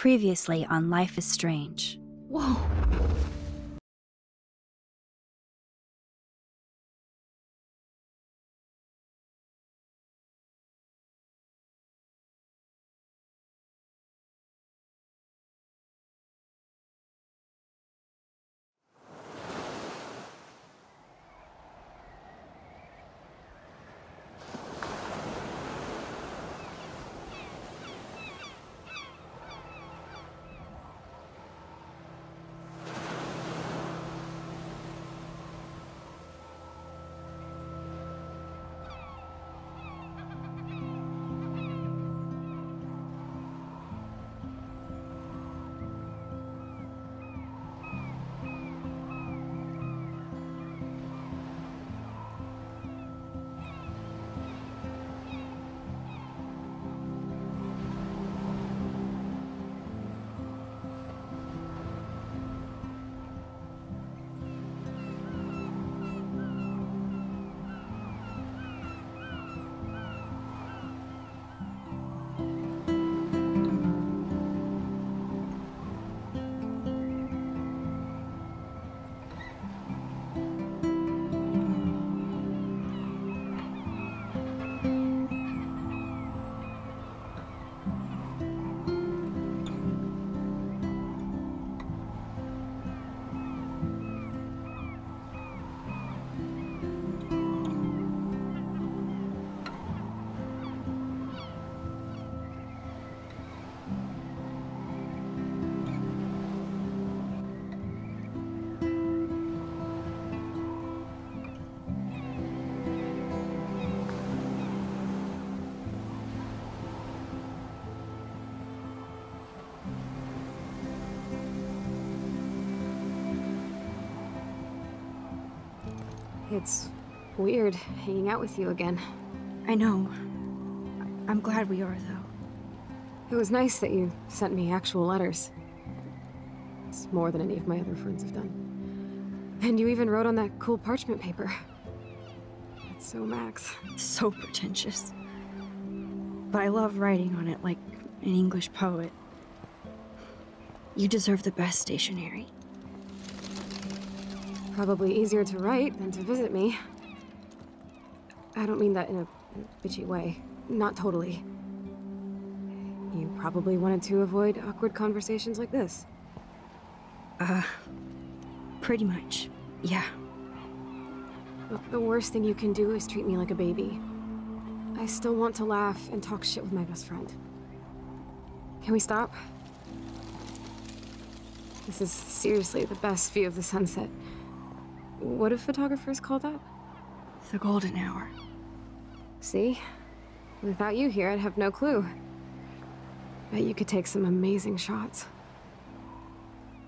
Previously on Life is Strange. Whoa. It's weird hanging out with you again. I know. I'm glad we are, though. It was nice that you sent me actual letters. It's more than any of my other friends have done. And you even wrote on that cool parchment paper. It's so Max. So pretentious. But I love writing on it like an English poet. You deserve the best stationery. Probably easier to write than to visit me. I don't mean that in a bitchy way. Not totally. You probably wanted to avoid awkward conversations like this. Pretty much. Yeah. Look, the worst thing you can do is treat me like a baby. I still want to laugh and talk shit with my best friend. Can we stop? This is seriously the best view of the sunset. What do photographers call that? The golden hour. See? Without you here, I'd have no clue. Bet you could take some amazing shots.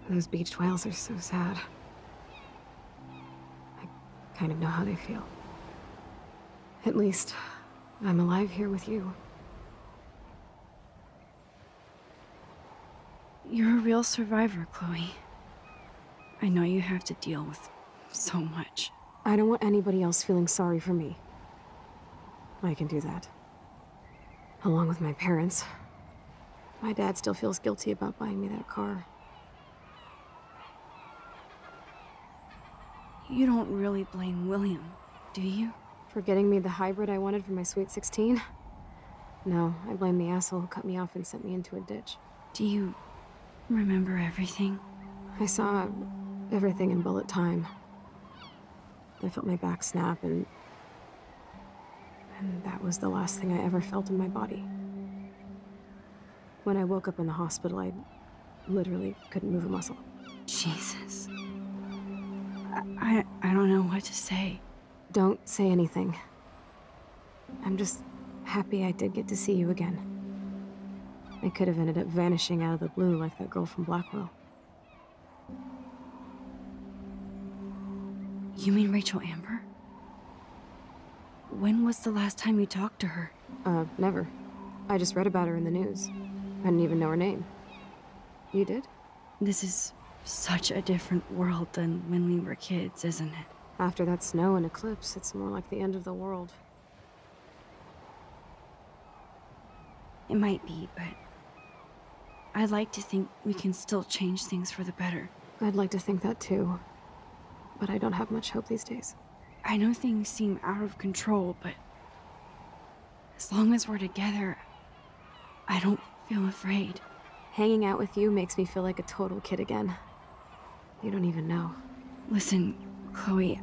Those beached whales are so sad. I kind of know how they feel. At least, I'm alive here with you. You're a real survivor, Chloe. I know you have to deal with so much. I don't want anybody else feeling sorry for me. I can do that. Along with my parents. My dad still feels guilty about buying me that car. You don't really blame William, do you? For getting me the hybrid I wanted for my sweet 16? No, I blame the asshole who cut me off and sent me into a ditch. Do you remember everything? I saw everything in bullet time. I felt my back snap, and that was the last thing I ever felt in my body. When I woke up in the hospital, I literally couldn't move a muscle. Jesus. I don't know what to say. Don't say anything. I'm just happy I did get to see you again. I could have ended up vanishing out of the blue like that girl from Blackwell. You mean Rachel Amber? When was the last time you talked to her? Never. I just read about her in the news. I didn't even know her name. You did? This is such a different world than when we were kids, isn't it? After that snow and eclipse, it's more like the end of the world. It might be, but I'd like to think we can still change things for the better. I'd like to think that too, but I don't have much hope these days. I know things seem out of control, but as long as we're together, I don't feel afraid. Hanging out with you makes me feel like a total kid again. You don't even know. Listen, Chloe,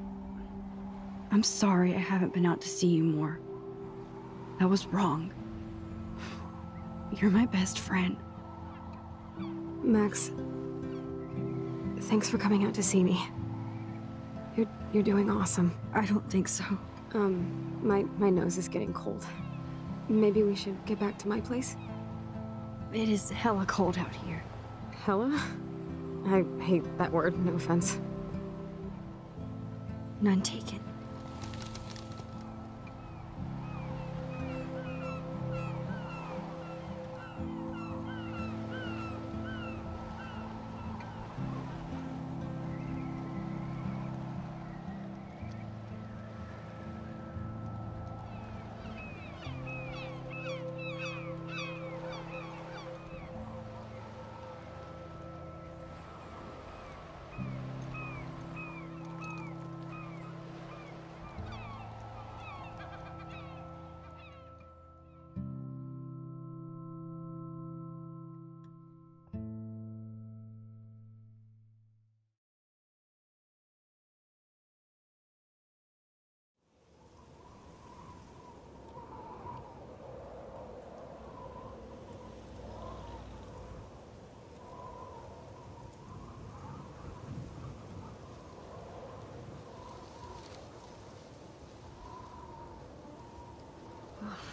I'm sorry I haven't been out to see you more. That was wrong. You're my best friend. Max, thanks for coming out to see me. You're doing awesome. I don't think so. My nose is getting cold. Maybe we should get back to my place? It is hella cold out here. Hella? I hate that word, no offense. None taken.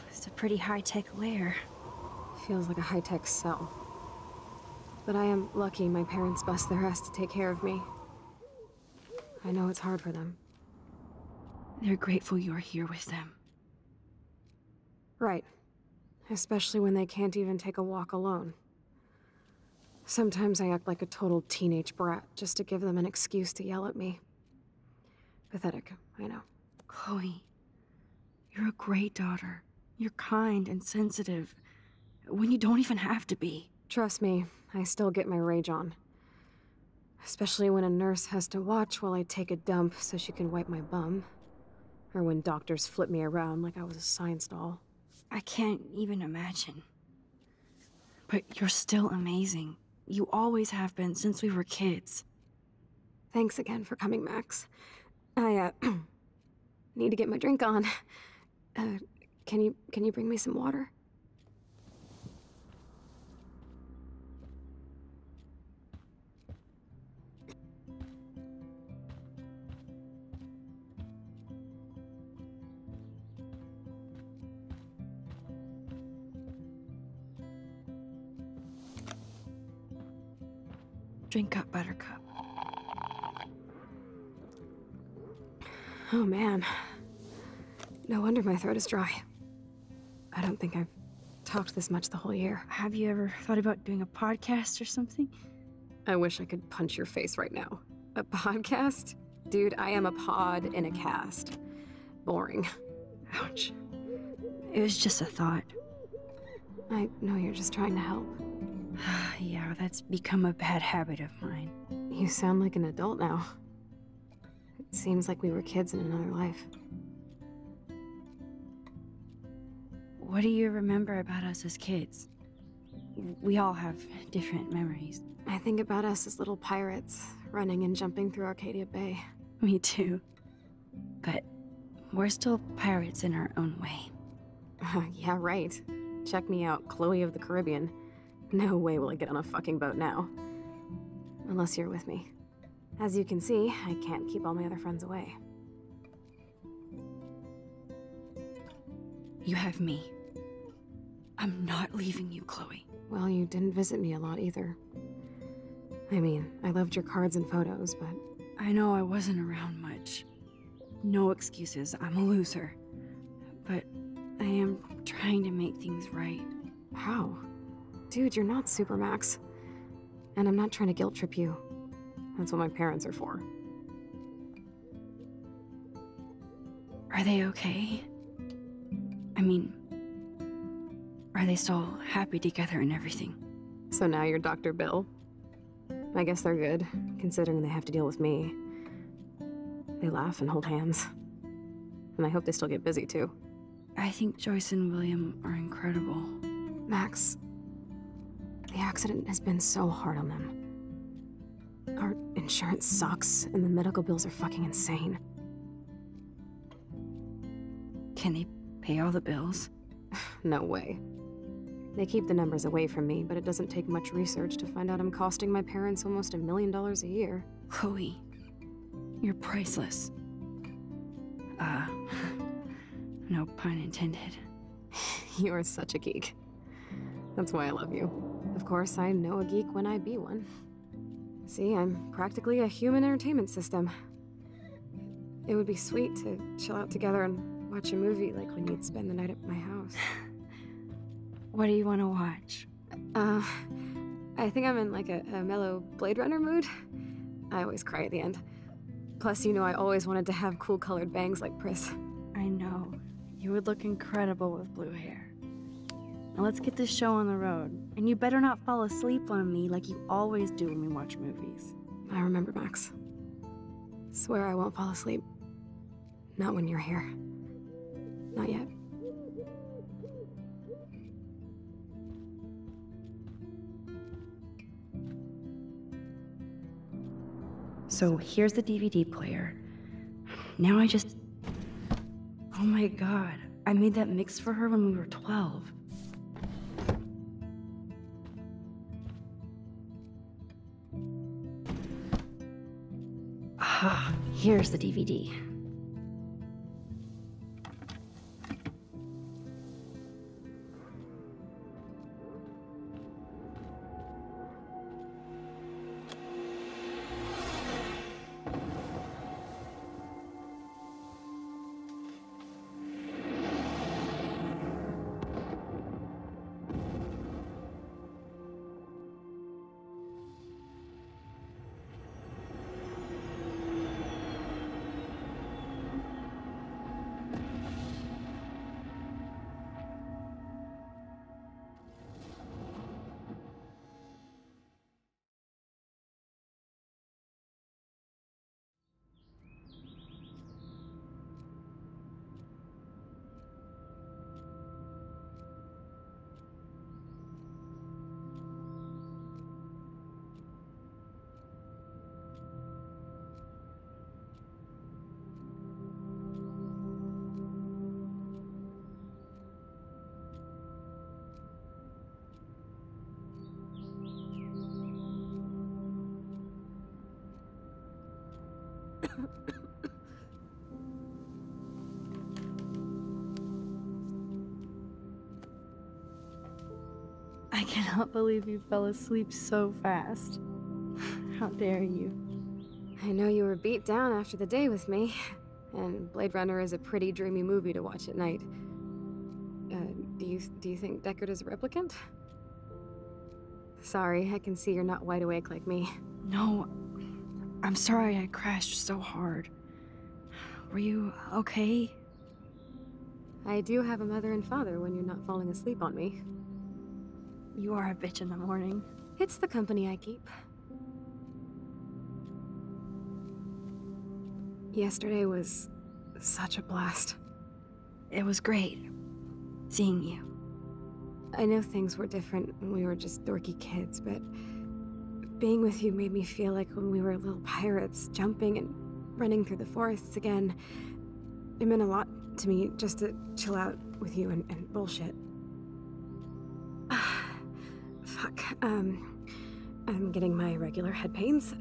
It's a pretty high-tech lair. Feels like a high-tech cell. But I am lucky my parents bust their ass to take care of me. I know it's hard for them. They're grateful you're here with them. Right. Especially when they can't even take a walk alone. Sometimes I act like a total teenage brat just to give them an excuse to yell at me. Pathetic, I know. Chloe, you're a great daughter. You're kind and sensitive, when you don't even have to be. Trust me, I still get my rage on. Especially when a nurse has to watch while I take a dump so she can wipe my bum. Or when doctors flip me around like I was a science doll. I can't even imagine. But you're still amazing. You always have been since we were kids. Thanks again for coming, Max. I, need to get my drink on. Can you bring me some water? Drink up, Buttercup. Oh man. No wonder my throat is dry. I don't think I've talked this much the whole year. Have you ever thought about doing a podcast or something? I wish I could punch your face right now. A podcast? Dude, I am a pod in a cast. Boring. Ouch. It was just a thought. I know you're just trying to help. Yeah, that's become a bad habit of mine. You sound like an adult now. It seems like we were kids in another life. What do you remember about us as kids? We all have different memories. I think about us as little pirates, running and jumping through Arcadia Bay. Me too. But we're still pirates in our own way. Yeah, right. Check me out, Chloe of the Caribbean. No way will I get on a fucking boat now. Unless you're with me. As you can see, I can't keep all my other friends away. You have me. I'm not leaving you, Chloe. Well, you didn't visit me a lot either. I mean, I loved your cards and photos, but... I know I wasn't around much. No excuses, I'm a loser. But I am trying to make things right. How? Dude, you're not Supermax. And I'm not trying to guilt trip you. That's what my parents are for. Are they okay? I mean, are they still happy together and everything? So now you're Dr. Bill? I guess they're good, considering they have to deal with me. They laugh and hold hands. And I hope they still get busy, too. I think Joyce and William are incredible. Max, the accident has been so hard on them. Our insurance sucks, and the medical bills are fucking insane. Can they pay all the bills? No way. They keep the numbers away from me, but it doesn't take much research to find out I'm costing my parents almost $1 million a year. Chloe, you're priceless. No pun intended. You are such a geek. That's why I love you. Of course, I know a geek when I be one. See, I'm practically a human entertainment system. It would be sweet to chill out together and watch a movie like when you'd spend the night at my house. What do you want to watch? I think I'm in like a mellow Blade Runner mood. I always cry at the end. Plus, you know, I always wanted to have cool colored bangs like Pris. I know. You would look incredible with blue hair. Now let's get this show on the road. And you better not fall asleep on me like you always do when we watch movies. I remember, Max. Swear I won't fall asleep. Not when you're here. Not yet. So here's the DVD player. Now I just... Oh my god. I made that mix for her when we were 12. Ah, here's the DVD. I cannot believe you fell asleep so fast. How dare you? I know you were beat down after the day with me, and Blade Runner is a pretty dreamy movie to watch at night. Do you think Deckard is a replicant? Sorry, I can see you're not wide awake like me. No, I'm sorry I crashed so hard. Were you okay? I do have a mother and father when you're not falling asleep on me. You are a bitch in the morning. It's the company I keep. Yesterday was such a blast. It was great seeing you. I know things were different when we were just dorky kids, but being with you made me feel like when we were little pirates, jumping and running through the forests again. It meant a lot to me just to chill out with you and bullshit. Fuck, I'm getting my regular head pains.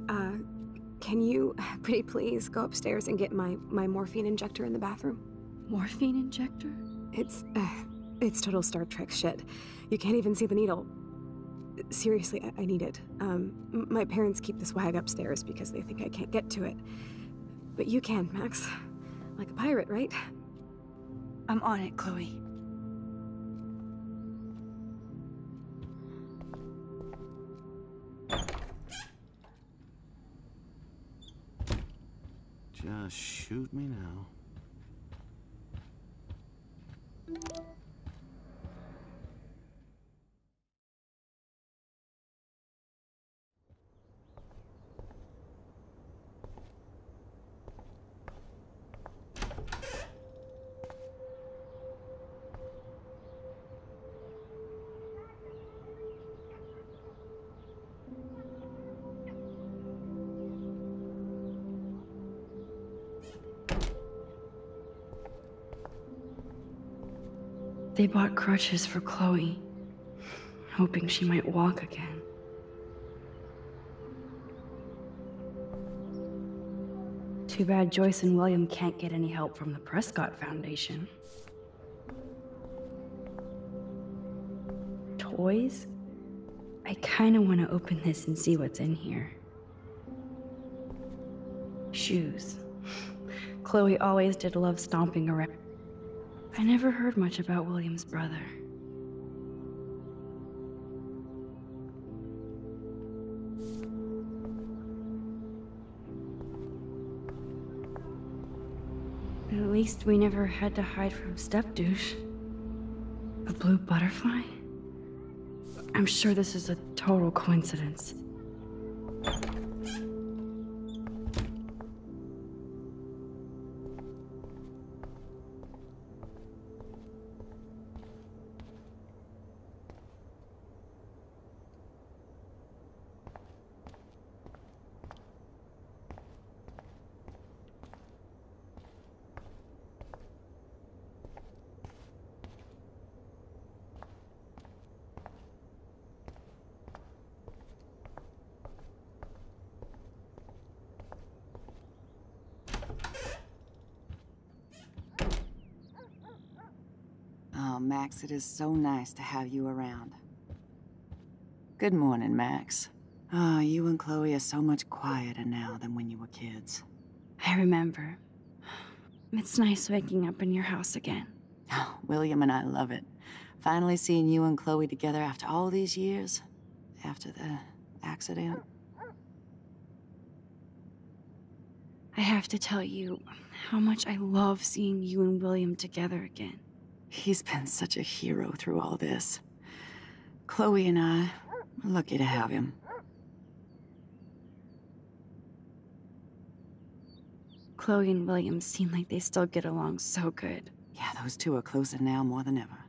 Can you, pretty please, go upstairs and get my morphine injector in the bathroom? Morphine injector? It's total Star Trek shit. You can't even see the needle. Seriously, I need it. My parents keep the swag upstairs because they think I can't get to it. But you can, Max. Like a pirate, right? I'm on it, Chloe. Just shoot me now. They bought crutches for Chloe, hoping she might walk again. Too bad Joyce and William can't get any help from the Prescott Foundation. Toys? I kinda wanna open this and see what's in here. Shoes. Chloe always did love stomping around. I never heard much about William's brother. At least we never had to hide from step-douche. A blue butterfly? I'm sure this is a total coincidence. Oh, Max, it is so nice to have you around. Good morning, Max. Oh, you and Chloe are so much quieter now than when you were kids. I remember. It's nice waking up in your house again. Oh, William and I love it. Finally seeing you and Chloe together after all these years. After the accident. I have to tell you how much I love seeing you and William together again. He's been such a hero through all this. Chloe and I are lucky to have him. Chloe and William seem like they still get along so good. Yeah, those two are closer now more than ever.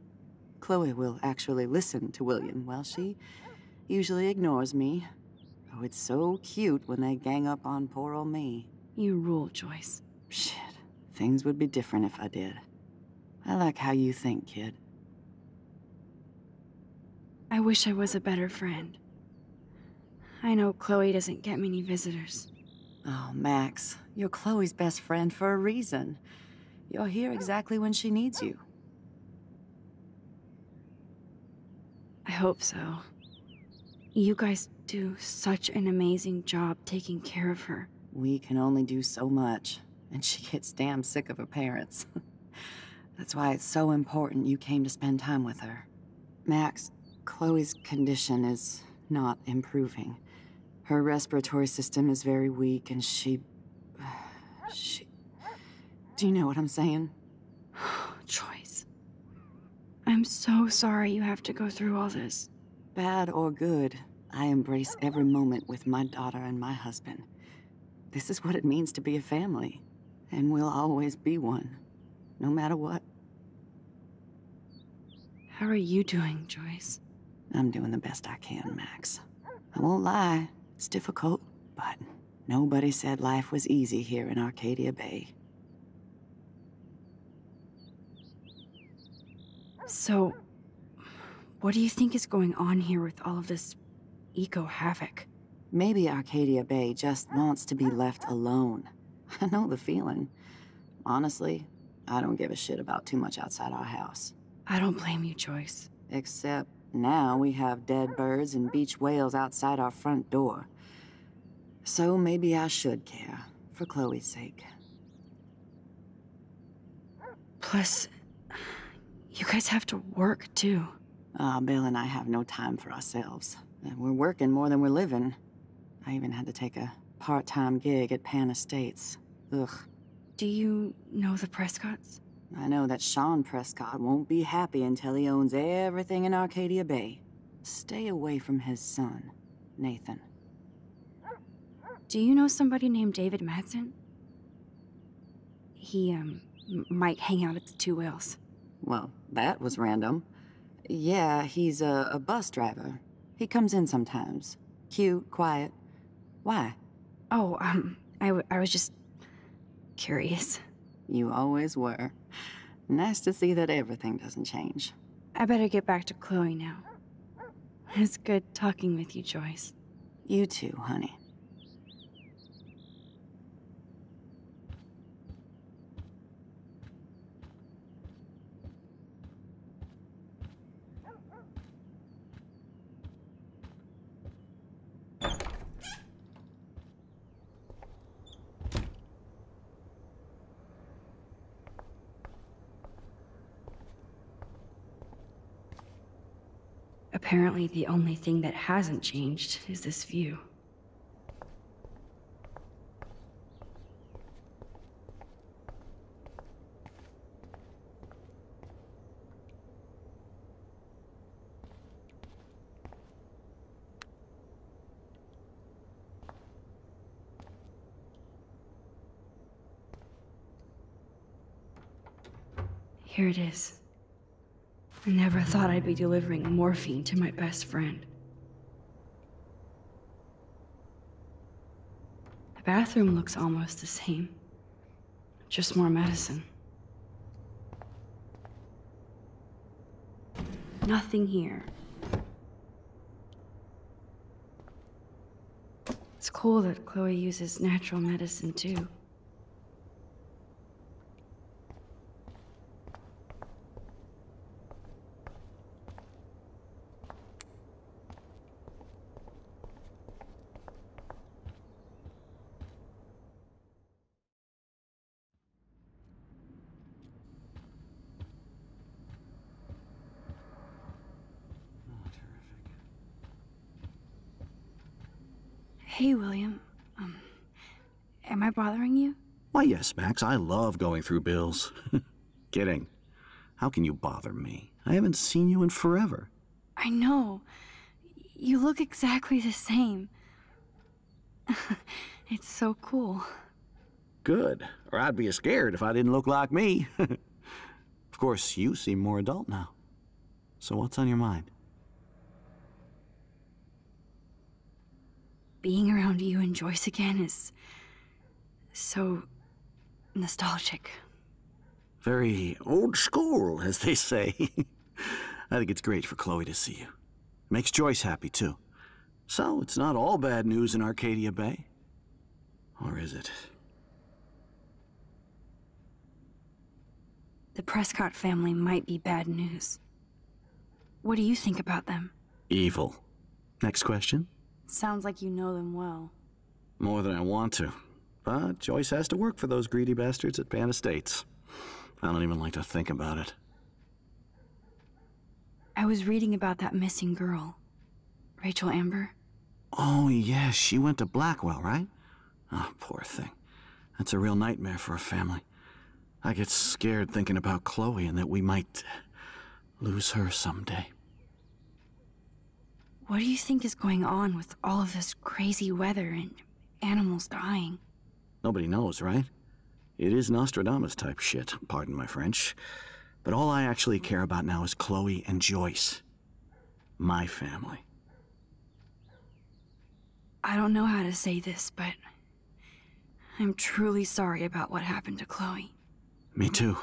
Chloe will actually listen to William, while she usually ignores me. Oh, it's so cute when they gang up on poor old me. You rule, Joyce. Shit, things would be different if I did. I like how you think, kid. I wish I was a better friend. I know Chloe doesn't get many visitors. Oh, Max, you're Chloe's best friend for a reason. You're here exactly when she needs you. I hope so. You guys do such an amazing job taking care of her. We can only do so much, and she gets damn sick of her parents. That's why it's so important you came to spend time with her. Max, Chloe's condition is not improving. Her respiratory system is very weak, and she... Do you know what I'm saying? Joyce. I'm so sorry you have to go through all this. Bad or good, I embrace every moment with my daughter and my husband. This is what it means to be a family, and we'll always be one, no matter what. How are you doing, Joyce? I'm doing the best I can, Max. I won't lie, it's difficult, but nobody said life was easy here in Arcadia Bay. So, what do you think is going on here with all of this eco-havoc? Maybe Arcadia Bay just wants to be left alone. I know the feeling. Honestly, I don't give a shit about too much outside our house. I don't blame you, Joyce. Except now we have dead birds and beach whales outside our front door. So maybe I should care, for Chloe's sake. Plus, you guys have to work, too. Bill and I have no time for ourselves. We're working more than we're living. I even had to take a part-time gig at Pan Estates. Ugh. Do you know the Prescotts? I know that Sean Prescott won't be happy until he owns everything in Arcadia Bay. Stay away from his son, Nathan. Do you know somebody named David Madsen? He, might hang out at the Two Whales. Well, that was random. Yeah, he's a bus driver. He comes in sometimes. Cute, quiet. Why? Oh, I was just curious. You always were. Nice to see that everything doesn't change. I better get back to Chloe now. It's good talking with you, Joyce. You too, honey. Apparently, the only thing that hasn't changed is this view. Here it is. I never thought I'd be delivering morphine to my best friend. The bathroom looks almost the same. Just more medicine. Nothing here. It's cool that Chloe uses natural medicine too. Hey, William. Am I bothering you? Why, yes, Max. I love going through bills. Kidding. How can you bother me? I haven't seen you in forever. I know. You look exactly the same. It's so cool. Good. Or I'd be scared if I didn't look like me. Of course, you seem more adult now. So what's on your mind? Being around you and Joyce again is so nostalgic. Very old school, as they say. I think it's great for Chloe to see you. Makes Joyce happy, too. So, it's not all bad news in Arcadia Bay. Or is it? The Prescott family might be bad news. What do you think about them? Evil. Next question? Sounds like you know them well. More than I want to. But Joyce has to work for those greedy bastards at Pan Estates. I don't even like to think about it. I was reading about that missing girl. Rachel Amber. Oh, yeah, she went to Blackwell, right? Oh, poor thing. That's a real nightmare for a family. I get scared thinking about Chloe and that we might lose her someday. What do you think is going on with all of this crazy weather and animals dying? Nobody knows, right? It is Nostradamus-type shit, pardon my French. But all I actually care about now is Chloe and Joyce. My family. I don't know how to say this, but I'm truly sorry about what happened to Chloe. Me too.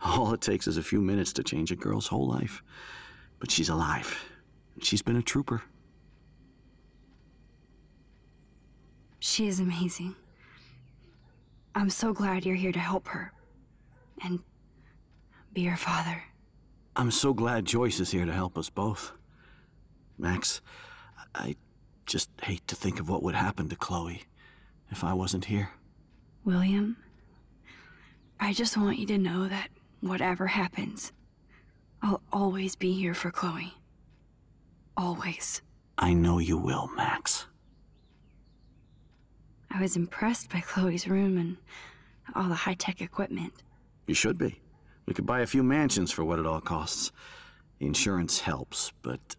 All it takes is a few minutes to change a girl's whole life. But she's alive. She's been a trooper. She is amazing. I'm so glad you're here to help her. And be her father. I'm so glad Joyce is here to help us both. Max, I just hate to think of what would happen to Chloe if I wasn't here. William, I just want you to know that whatever happens, I'll always be here for Chloe. Always. I know you will, Max. I was impressed by Chloe's room and all the high-tech equipment. You should be. We could buy a few mansions for what it all costs. The insurance helps, but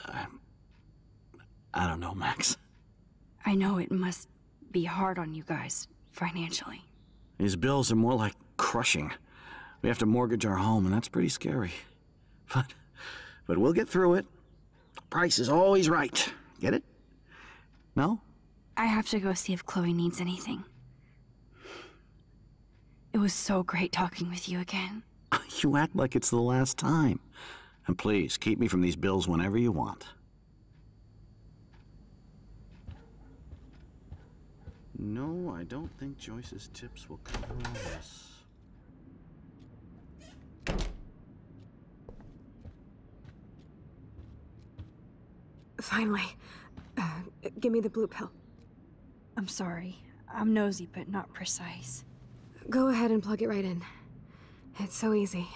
I don't know, Max. I know it must be hard on you guys, financially. These bills are more like crushing. We have to mortgage our home, and that's pretty scary. But we'll get through it. Price is always right. Get it? No? I have to go see if Chloe needs anything. It was so great talking with you again. You act like it's the last time. And please, keep me from these bills whenever you want. No, I don't think Joyce's tips will cover all this. Finally. Give me the blue pill. I'm sorry. I'm nosy, but not precise. Go ahead and plug it right in. It's so easy.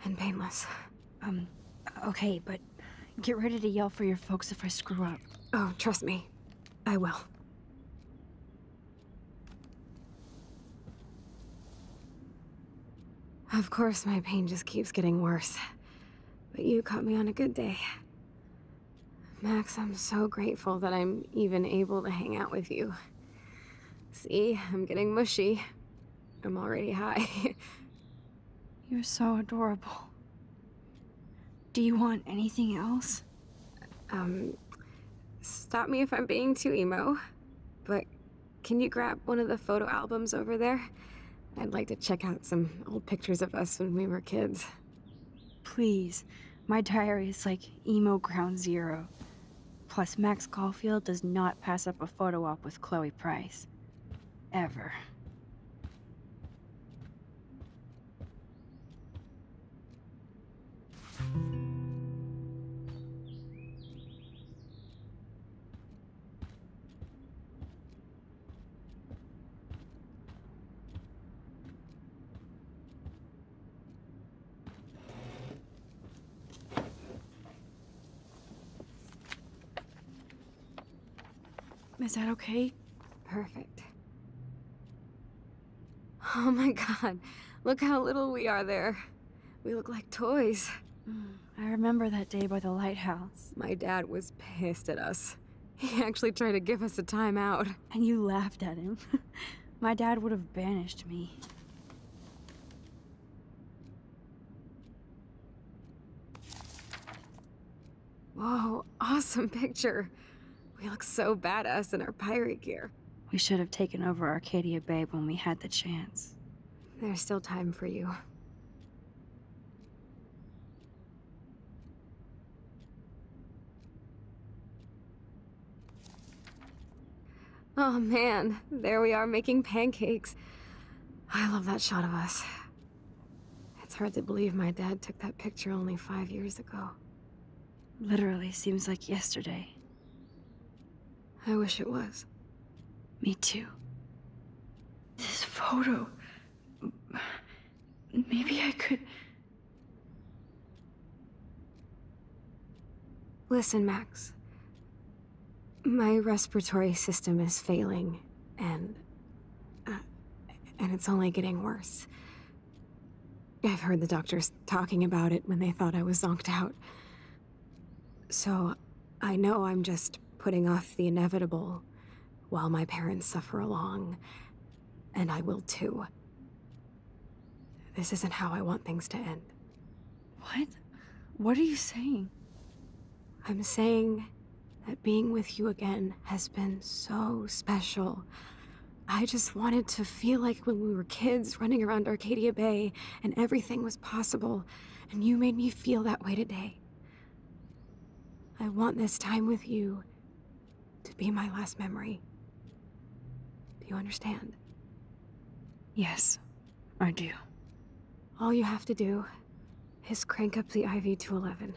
And painless. Okay, but get ready to yell for your folks if I screw up. Oh, trust me. I will. Of course, my pain just keeps getting worse. But you caught me on a good day. Max, I'm so grateful that I'm even able to hang out with you. See, I'm getting mushy. I'm already high. You're so adorable. Do you want anything else? Stop me if I'm being too emo, but can you grab one of the photo albums over there? I'd like to check out some old pictures of us when we were kids. Please. My diary is like emo ground zero. Plus, Max Caulfield does not pass up a photo op with Chloe Price. Ever. Is that okay? Perfect. Oh my god, look how little we are there. We look like toys. I remember that day by the lighthouse. My dad was pissed at us. He actually tried to give us a timeout. And you laughed at him. My dad would have banished me. Whoa, awesome picture. We look so badass in our pirate gear. We should have taken over Arcadia Bay when we had the chance. There's still time for you. Oh man, there we are making pancakes. I love that shot of us. It's hard to believe my dad took that picture only 5 years ago. Literally seems like yesterday. I wish it was. Me too. This photo... Maybe I could... Listen, Max. My respiratory system is failing, and it's only getting worse. I've heard the doctors talking about it when they thought I was zonked out. So, I know I'm just putting off the inevitable while my parents suffer along, and I will too. This isn't how I want things to end. What? What are you saying? I'm saying that being with you again has been so special. I just wanted to feel like when we were kids running around Arcadia Bay and everything was possible, and you made me feel that way today. I want this time with you to be my last memory. Do you understand? Yes, I do. All you have to do is crank up the IV to 11.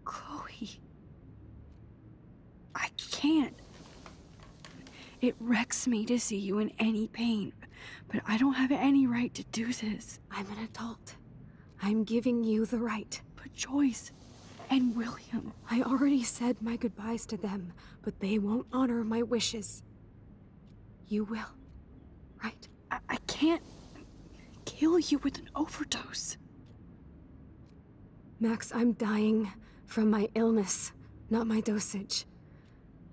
Chloe. I can't. It wrecks me to see you in any pain, but I don't have any right to do this. I'm an adult. I'm giving you the right. But Joyce and William... I already said my goodbyes to them, but they won't honor my wishes. You will, right? I can't kill you with an overdose. Max, I'm dying from my illness, not my dosage.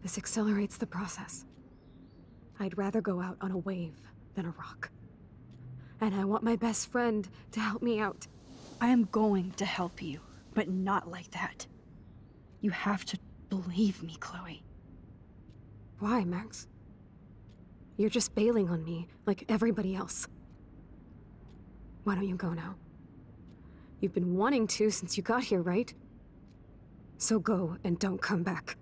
This accelerates the process. I'd rather go out on a wave than a rock. And I want my best friend to help me out. I am going to help you, but not like that. You have to believe me, Chloe. Why, Max? You're just bailing on me, like everybody else. Why don't you go now? You've been wanting to since you got here, right? So go and don't come back.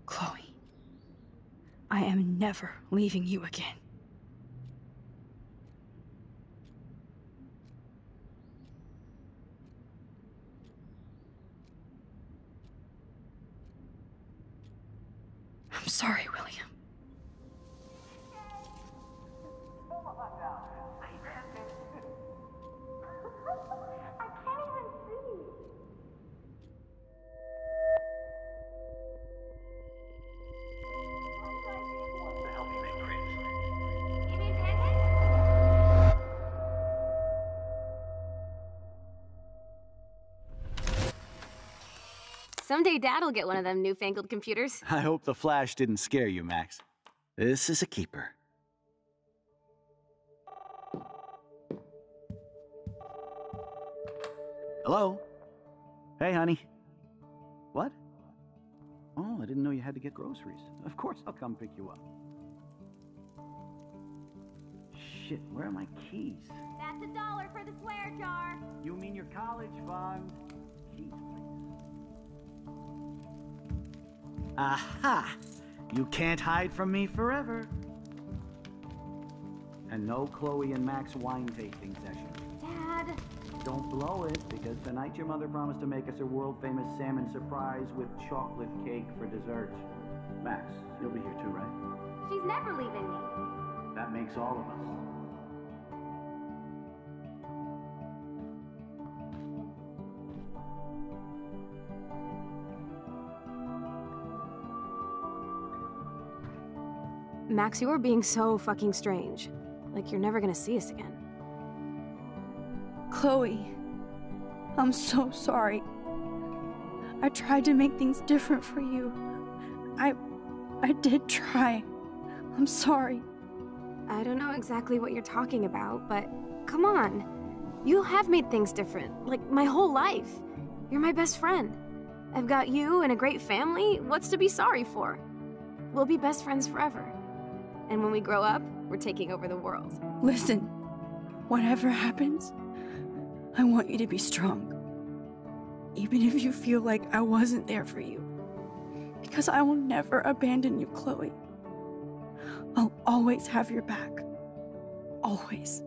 Chloe, I am never leaving you again. I'm sorry, William. Someday Dad'll get one of them newfangled computers. I hope the flash didn't scare you, Max. This is a keeper. Hello? Hey, honey. What? Oh, I didn't know you had to get groceries. Of course I'll come pick you up. Shit, where are my keys? That's $1 for the swear jar. You mean your college fund? Keys, please. Aha! You can't hide from me forever. And no Chloe and Max wine tasting session. Dad. Don't blow it, because tonight your mother promised to make us a world-famous salmon surprise with chocolate cake for dessert. Max, you'll be here too, right? She's never leaving me. That makes all of us. Max, you are being so fucking strange. Like you're never gonna see us again. Chloe, I'm so sorry. I tried to make things different for you. I did try. I'm sorry. I don't know exactly what you're talking about, but come on. You have made things different, like my whole life. You're my best friend. I've got you and a great family. What's to be sorry for? We'll be best friends forever. And when we grow up, we're taking over the world. Listen, whatever happens, I want you to be strong. Even if you feel like I wasn't there for you. Because I will never abandon you, Chloe. I'll always have your back. Always.